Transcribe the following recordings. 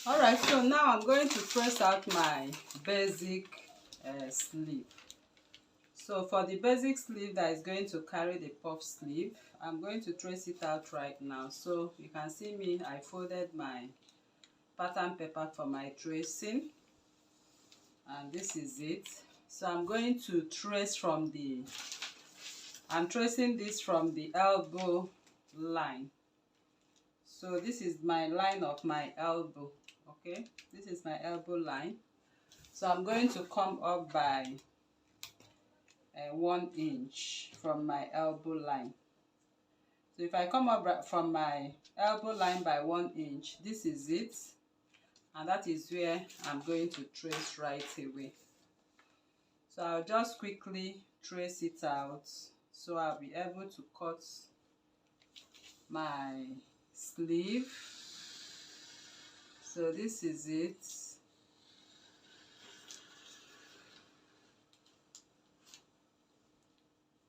Alright, so now I'm going to trace out my basic sleeve. So for the basic sleeve that is going to carry the puff sleeve, I'm going to trace it out right now. So you can see me, I folded my pattern paper for my tracing, and this is it. So I'm going to trace from the, I'm tracing this from the elbow line. So this is my line of my elbow, okay? This is my elbow line. So I'm going to come up by 1 inch from my elbow line. So if I come up from my elbow line by 1 inch, this is it, and that is where I'm going to trace right away. So I'll just quickly trace it out so I'll be able to cut my sleeve. So this is it.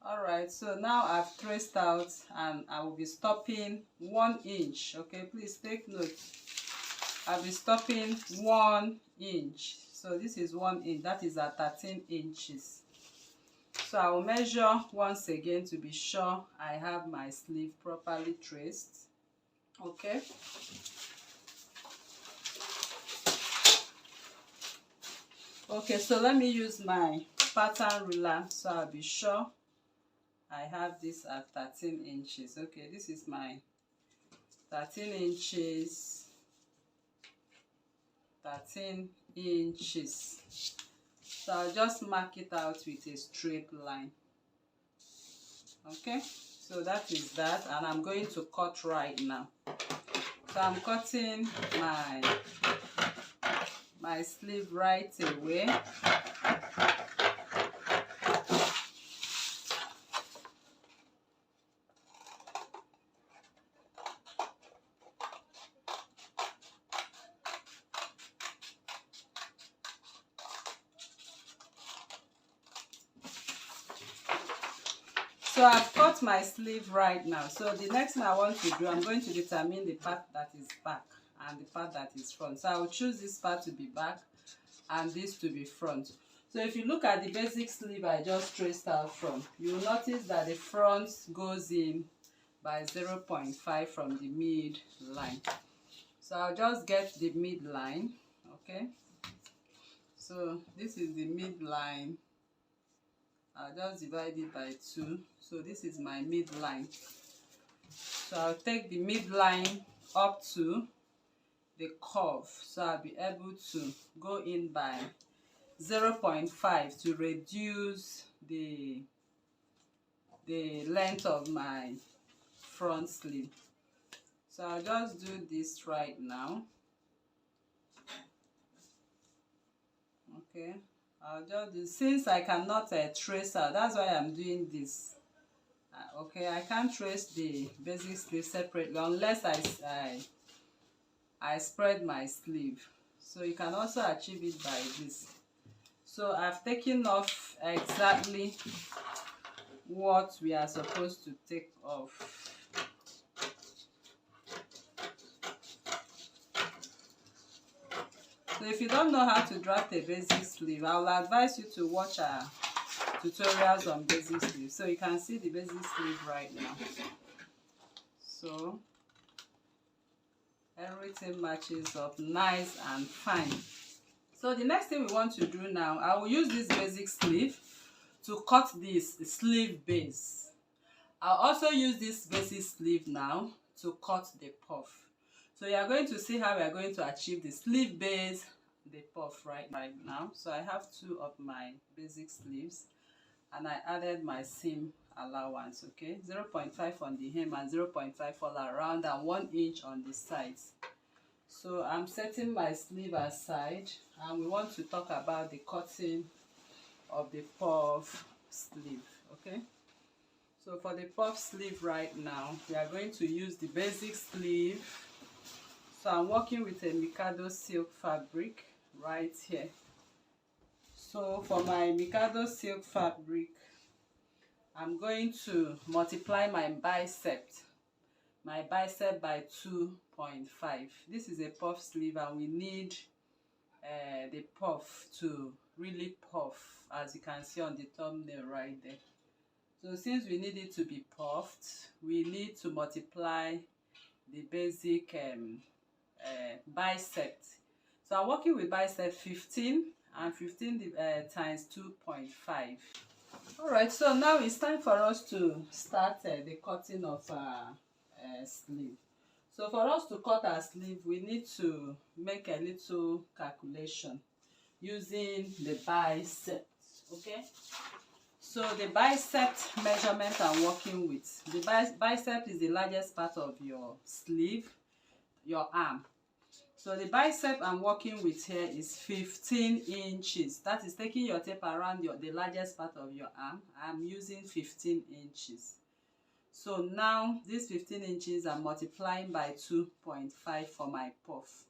Alright, so now I've traced out and I will be stopping 1 inch. Okay, please take note. I'll be stopping 1 inch. So this is 1 inch, that is at 13 inches. So I will measure once again to be sure I have my sleeve properly traced. Okay. Okay, so let me use my pattern ruler so I'll be sure I have this at 13 inches. Okay, this is my 13 inches. 13 inches. So I'll just mark it out with a straight line. Okay, so that is that, and I'm going to cut right now. So I'm cutting my sleeve right away. So I've cut my sleeve right now. So the next thing I want to do, I'm going to determine the part that is back and the part that is front. So I will choose this part to be back and this to be front. So if you look at the basic sleeve I just traced out from, you will notice that the front goes in by 0.5 from the mid line. So I'll just get the mid line. Okay, so this is the mid line. I'll just divide it by 2. So this is my midline. So I'll take the midline up to the curve. So I'll be able to go in by 0.5 to reduce the length of my front sleeve. So I'll just do this right now. Okay. I'll just do, since I cannot trace out, that's why I'm doing this. Okay, I can't trace the basic sleeve separately unless I spread my sleeve. So you can also achieve it by this. So I've taken off exactly what we are supposed to take off. So if you don't know how to draft a basic sleeve, I will advise you to watch our tutorials on basic sleeve. So you can see the basic sleeve right now. So everything matches up nice and fine. So the next thing we want to do now, I will use this basic sleeve to cut this sleeve base. I'll also use this basic sleeve now to cut the puff. So you are going to see how we are going to achieve the sleeve base, the puff right now. So I have 2 of my basic sleeves and I added my seam allowance. Okay, 0.5 on the hem and 0.5 all around and 1 inch on the sides. So I'm setting my sleeve aside and we want to talk about the cutting of the puff sleeve. Okay, so for the puff sleeve right now, we are going to use the basic sleeve. So I'm working with a Mikado silk fabric right here. So for my Mikado silk fabric, I'm going to multiply my bicep by 2 2.5. This is a puff sleeve, and we need the puff to really puff, as you can see on the thumbnail right there. So since we need it to be puffed, we need to multiply the basic bicep. So I'm working with bicep 15, and 15 times 2.5. All right, so now it's time for us to start the cutting of our sleeve. So for us to cut our sleeve, we need to make a little calculation using the bicep. Okay, so the bicep measurement I'm working with, the bicep is the largest part of your sleeve, your arm. So the bicep I'm working with here is 15 inches. That is taking your tape around the largest part of your arm. I'm using 15 inches. So now these 15 inches I'm multiplying by 2.5 for my puff.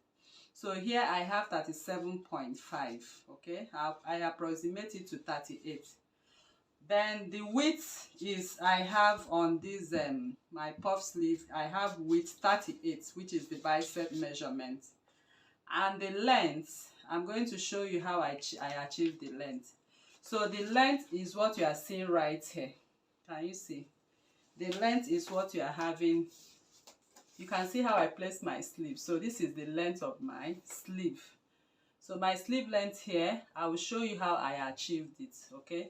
So here I have 37.5. Okay, I approximate it to 38. Then the width is, I have on this my puff sleeve, I have width 38, which is the bicep measurement. And the length, I'm going to show you how I achieve the length. So the length is what you are seeing right here. Can you see? The length is what you are having. You can see how I place my sleeve. So this is the length of my sleeve. So my sleeve length here, I will show you how I achieved it, okay?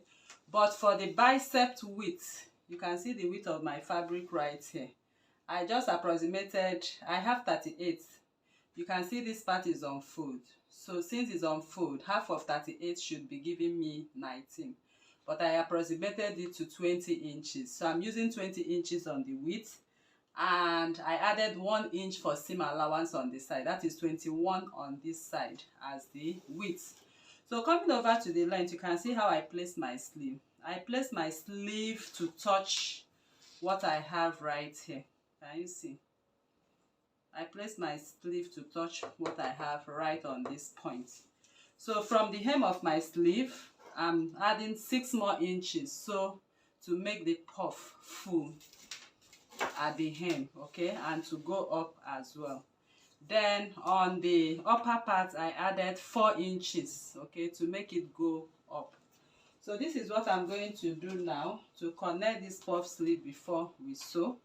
But for the bicep width, you can see the width of my fabric right here. I just approximated, I have 38. You can see this part is unfold. So since it's unfold, half of 38 should be giving me 19. But I approximated it to 20 inches. So I'm using 20 inches on the width. And I added 1 inch for seam allowance on this side. That is 21 on this side as the width. So coming over to the length, you can see how I place my sleeve. I place my sleeve to touch what I have right here. Can you see? I place my sleeve to touch what I have right on this point. So from the hem of my sleeve, I'm adding 6 more inches, so to make the puff full at the hem, okay, and to go up as well. Then on the upper part, I added 4 inches, okay, to make it go up. So this is what I'm going to do now to connect this puff sleeve before we sew.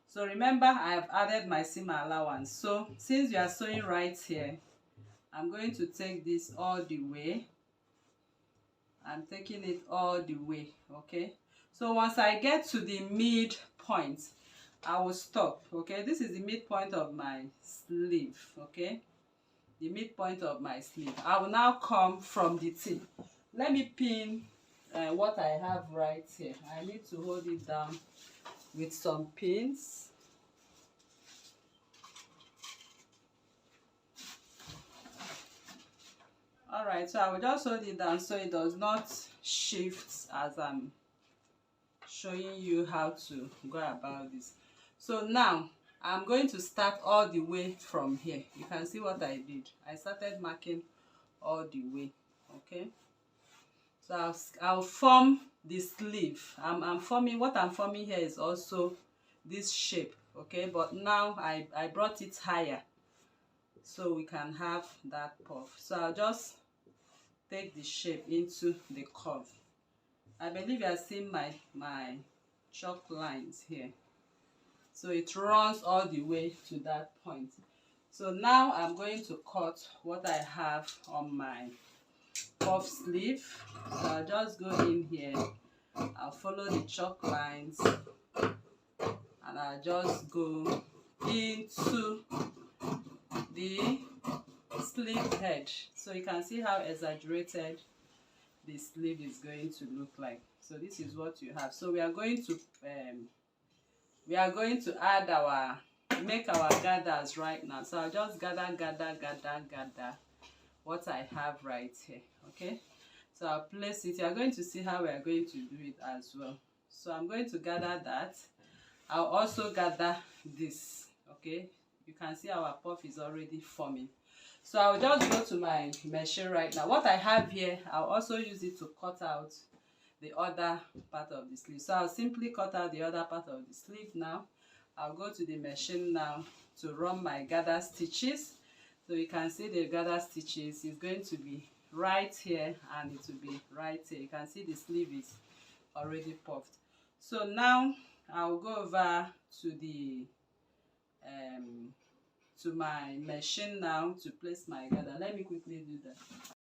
So remember, I've added my seam allowance. So since you are sewing right here, I'm going to take this all the way. I'm taking it all the way, okay? So once I get to the midpoint, I will stop, okay? This is the midpoint of my sleeve, okay? The midpoint of my sleeve. I will now come from the tip. Let me pin what I have right here. I need to hold it down with some pins. Alright, so I will just hold it down so it does not shift as I'm showing you how to go about this. So now I'm going to start all the way from here. You can see what I did. I started marking all the way, okay? So I'll form the sleeve. I'm forming, what I'm forming here is also this shape, okay? But now I brought it higher so we can have that puff. So I'll just take the shape into the curve. I believe you are seeing my chalk lines here. So it runs all the way to that point. So now I'm going to cut what I have on my puff sleeve. So I'll just go in here. I'll follow the chalk lines and I'll just go into the sleeve edge. So you can see how exaggerated the sleeve is going to look like. So this is what you have. So we are going to add our, make our gathers right now. So I'll just gather what I have right here, okay? So I'll place it. You're going to see how we are going to do it as well. So I'm going to gather that. I'll also gather this, okay? You can see our puff is already forming. So I'll just go to my machine right now. What I have here, I'll also use it to cut out the other part of the sleeve. So I'll simply cut out the other part of the sleeve now. I'll go to the machine now to run my gather stitches. So you can see the gather stitches is going to be right here and it will be right here. You can see the sleeve is already puffed. So now I'll go over to the to my machine now to place my gather. Let me quickly do that.